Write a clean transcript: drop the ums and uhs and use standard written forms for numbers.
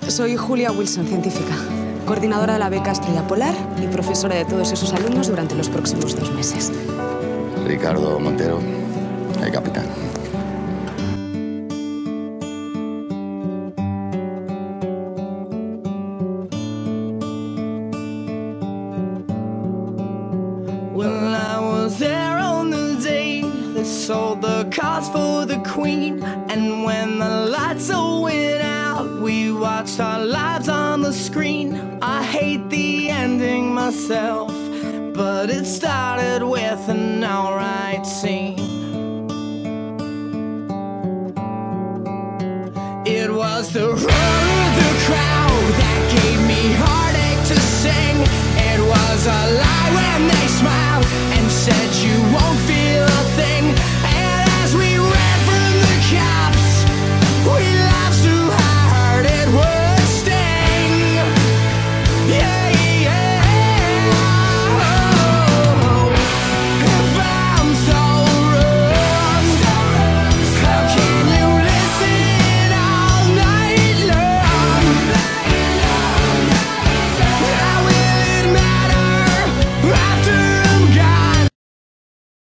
Soy Julia Wilson, científica, coordinadora de la beca Estrella Polar y profesora de todos esos alumnos durante los próximos 2 meses. Ricardo Montero, el capitán. Well, I was there on the day they sold the cars for the Queen, and when the lights all went out, we watched our lives on the screen. I hate the ending myself, but it started with an alright scene. It was the roar of the crowd that gave me heartache to sing. It was a lie when they smiled and said you won't feel a thing.